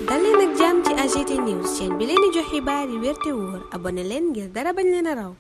dal leen ak jàmm ci AGT News chaîne bi leen di jox xibaar yi wér te wóor abonné leen ngir dara bañ leen a raw.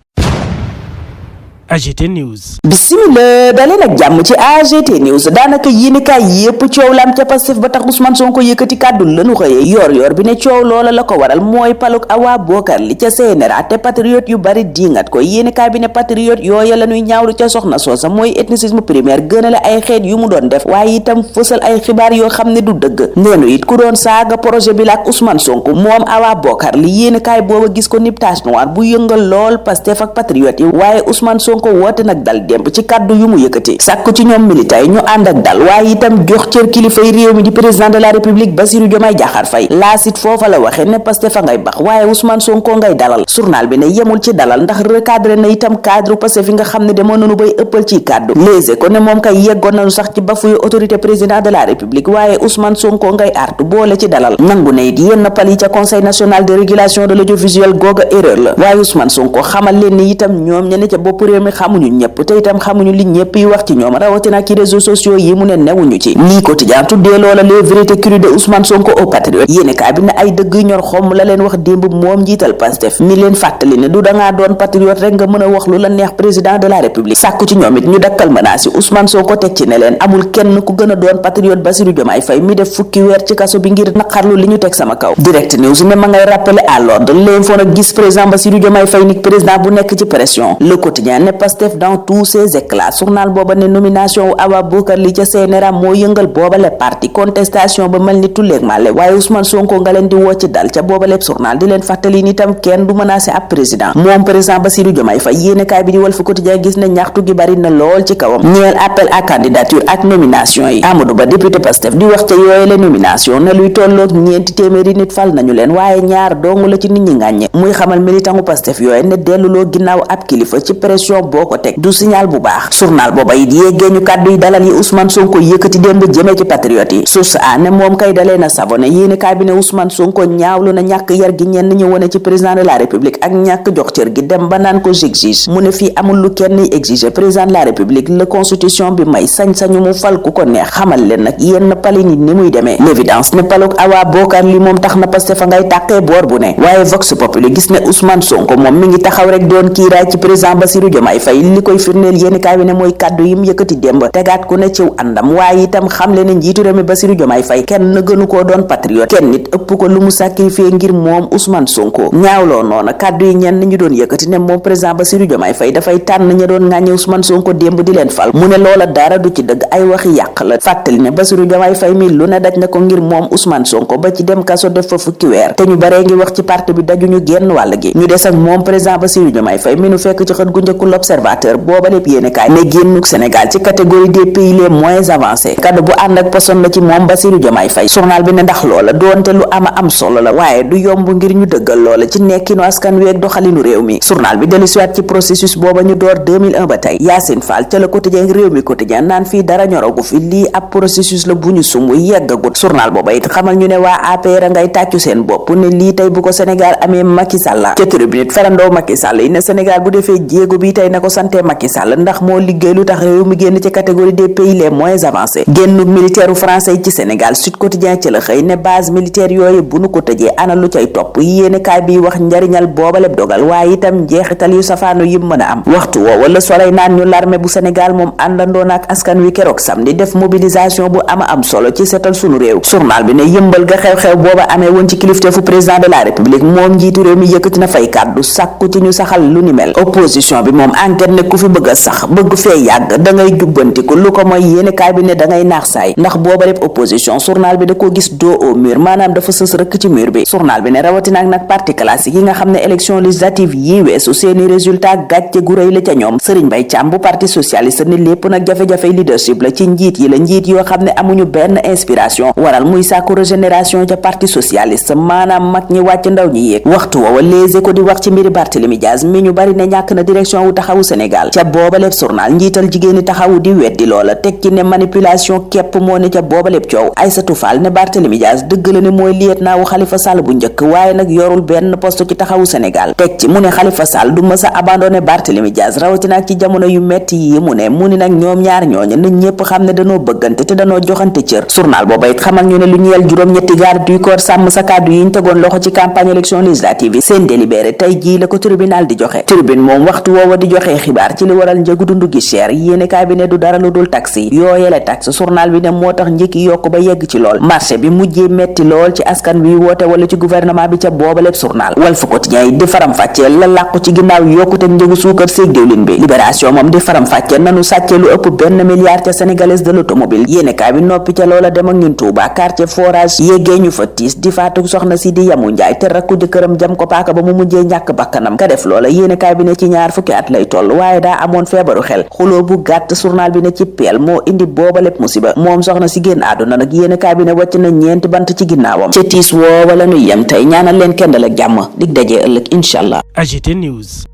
AGT News. Bismillah daleen ak jàmm ci AGT News daanaka yéenekaay yépp coow la am ca Pastef ba tax Ousmane Sonko yëkkati kàddu lañu xëyee yor bi ne coow loola la ko waral mooy paluk Awa Bokar li ca CNRA te patriote yu bari diingat ko yéenekaay bi ne patriote yooya la ñuy ñaawlu ca soxna soosa mooy ethnicisme primaire gënale ay xeet yu mu doon def waaye itam fësal ay xibaar yoo xam ne du dëgg neenu it ku doon saaga projet bi la ak Ousmane Sonko moom Awa Bokar li yéenekaay booba gis ko nib tache noire bu yëngal lool Pastef ak patriote yi waaye Ousmane Sonko woote nag dal démb ci kàddu yu mu yëkkati sàkku ci ñoom militaire yi ñu ànd ak dal waaye itam jox cër kilifay réew mi di président de la république Bassirou Diomaye Diakhar Faye laasit foofa la waxe ne Pastef fa ngay bax waaye Ousmane Sonko ngay dalal journal bi ne yemul ci dalal ndax recadré na itam cadre Pastef yi nga xam ne demoon nañu bay ëppal ci kàddu léegi ko ne moom kay yeggoon nañu sax ci bafuy autorité président de la république waaye Ousmane Sonko ngay artu boole ci dalal nangu ne it yenn pal yi ca conseil national de régulation de l'audiovisuel googa erreur la waaye Ousmane Sonko xamal leen ni itam ñoom ñene ca bopp réew mi xamuñu ñëpp te itam xamuñu li ñëpp yi wax ci ñoom rawatina ci réseaux sociaux yi mu ne newuñu ci lii quotidien tuddee loola les vérités crues de Ousmane Sonko au patriote yéene kaay bi ne ay dëgg ñor xomm la leen wax démb moom njiital Pastef mi leen fàttali ne du dangaa doon patriote rek nga mën a wax lu la neex président de la république sàkku ci ñoom it ñu dakkal menace yi Ousmane Sonko teg ci ne leen amul kenn ku gën a doon patriote Bassirou Diomaye Faye mi def fukki weer ci kaso bi ngir naqarlu li ñu teg sama kaw direct news ne ma ngay rappeler à l'ordre l'info nag gis président Bassirou Diomaye Faye ni président bu nekk ci pression le quotidien ne Pastef dans tous ses éclats journal booba ne nomination wu Awa Bokar li ca CNRA moo yëngal boobale parti contestation ba mel ni tulleeg màlle waaye Ousmane Sonko nga leen di wocc dal ca boobaleb journal di leen fàttali ni itam kenn du menacé ab président moom président Bassirou Diomaye Faye yéenekaay bi di Walf Quotidien gis ne ñaxtu gi bari na lool ci kawam ñeel appel à candidature ak nomination yi Amadou Ba député Pastef di wax ca yooye la nomination ne luy tolloog ñeenti téeméeri nit fal nañu leen waaye ñaar dong la ci nit ñi ngàññe muy xamal militantu Pastef yooye ne delluloo ginnaaw ab kilifa ci pression boo ko teg du signal bu baax journal booba it yéggee ñu kàddu yi dalal yi Ousmane Sonko yëkkati démb jëmee ci patriote yi source a ne moom kay dalee na savonné yéeni kaay bi ne Ousmane Sonko ñaawlu na ñàkk yar gi ñenn ñu wone ci président de la république ak ñàkk jox cër gi dem ba naan ko j'exige mu ne fii amul lu kenn exiger président de la république la constitution bi may sañ-sañu mu fal ku ko neex xamal leen nag yenn pali nit ni muy demee l'évidence ne paluk Awa Bokar li moom tax na Pastef fa ngay tàqee boor bu ne waaye vox populi gis ne Ousmane Sonko moom mi ngi taxaw rek doon kiiraay ci président Bassirou Diomaye Faye li koy firndeel yéeni kaay bi ne mooy kàddu yim yëkkati démb tegaat ku ne ciw àndam waaye itam xamle ne njiitu réew mi Bassirou Diomaye Faye kenn gënu koo doon patriote kenn nit ëpp ko lu mu sacrifié ngir moom Ousmane Sonko ñaawloo noona kàddu yi ñenn ñu doon yëkkati ne moom président Bassirou Diomaye Faye dafay tànn ña doon ŋàññe Ousmane Sonko démb di leen fal mu ne loola dara du ci dëgg ay waxi yàq la fàttali ne Bassirou Diomaye Faye mi lu ne daj na ko ngir moom Ousmane Sonko ba ci dem kaso def fa fukki weer te ñu baree ngi wax ci parti bi dajuñu génn wàll gi ñu des ak moom président Bassirou Diomaye Faye mi nu fekk ci xët gu njëkku l'observateur booba lépp yéene kaay ne génnuk Sénégal ci catégorie des pays les moins avancés kaddu bu ànd ak poson la ci moom Bassirou Diomaye Faye journal bi ne ndax loola doonte lu ama am solo la waaye du yomb ngir ñu dëggal loola ci nekkinu askan wi ak doxalinu réew mi journal bi dellusiwaat ci processus booba ñu door 2001 ba tey Yacine Fall ca la quotidien réew mi quotidien naan fii dara ñorogu fi lii ab processus la bu ñu sumb yeggagut journal booba it xamal ñu ne waa APR a ngay tàccu seen bopp ne lii tey bu ko Sénégal amee Macky Sall la ca tribune it farandoo Macky Sall yi ne Sénégal bu defee jéego bi tey na ko sante Macky Sall ndax moo liggéey lu tax réew mi génn ci catégorie des pays les moins avancés génnuk militaire français yi ci Sénégal Sud Quotidien ci la xëy ne base militaire yooyu bu nu ko tëjee ana lu cay topp yéene kaay bi wax njariñal boobaleb dogal waaye itam njeexital yu safaanu yim mën a am waxtu woo wala soley naan ñu l'armée bu Sénégal moom àndandoon ak askan wi keroog samedi def mobilisation bu ama am solo ci seetal sunu réew journal bi ne yëmbal ga xew-xew booba amee woon ci kilifteefu président de la république moom njiitu réew mi yëkkati na fay kàddu sàkku ci ñu saxal lu ni mel opposition bi moom enquête ne ku fi bëgg a sax bëgg fee yàgg da ngay jubbantiku lu ko mooy yéene kaay bi ne da ngay naax saay ndax booba lépp opposition journal bi da ko gis dos au mur maanaam dafa sës rëkk ci mur bi journal bi ne rawatina ak nag parti classique yi nga xam ne élection législative yi weesu seeni résultat gàcce gu rëy la ca ñoom Serigne Mbaye Thiam bu parti socialiste ne lépp nag jafe-jafey leadership la ci njiit yi la njiit yoo xam ne amuñu benn inspiration waral muy sàkku régénération ca parti socialiste maanaam mag ñi wàcc ndaw ñi yéeg waxtu woowa Les Échos di wax ci mbiri Barthélémy Dias mi ñu bari ne ñàkk na direction wu taxawu Sénégal. ca boobaleb journal njiital jigéeni taxawu di weddi loola teg ci ne manipulation képp moo ne ca boobaleb coow. Aïssatou Fall ne Barthélémy Dias dëgg la ne mooy lieutenant wu Khalifa Sall bu njëkk waaye nag yorul benn poste ci taxawu Sénégal. teg ci mu ne Khalifa Sall du mës a abandonné Barthélémy Dias rawatina ci jamono yu metti yi mu ne nag ñoom ñaar ñooñu nit ñëpp xam ne danoo bëggante te danoo joxante cër. journal booba it xamal ñu ne lu ñeel juróom-ñetti garde du corps sàmm sa kàddu yi ñu tegoon loxo ci campagne élection législative yi seen délibéré tey jii la ko tribunal di joxe. tribune moom waxtu woowa di joxe xibaar ci li waral njëgu dundu gi cher yéenekaay bi ne du dara lu dul taxe yi yooyele taxe journal bi ne moo tax njëkki yokk ba yegg ci lool. marché bi mujjee metti lool ci askan wi woote wala ci gouvernement bi ca boobaleb journal. Walf Quotidien yi di faram fàccee la làqu ci ginnaaw yokkute njëgu suukar seeg diwlin bi. libération moom di faram fàccee nanu sàccee lu ëpp benn milliard ca sénégalaise de l'automobile. yéenekaay bi noppi ca loola dem ak ñun Touba quartier forage yéggee ñu fa tiis di faatu soxna si di Yamu Njaay te rakku jëkkëram jam ko paaka ba mu mujjee ñàkk bakkanam ka def loola yéenekaay bi ne ci ñaar fukki at lay toll waaye daa amoon feebaru xel xuloo bu gàtt journal bi ne ci peel moo indi booba lépp musiba moom soxna si génn àdduna nag yéenekaay bi ne wàcc na ñeenti bant ci ginnaawam ca tiis woowa la ñuy yem tey ñaanal leen kendal ak jàmm dig dajee ëllëg incha allah. AGT News.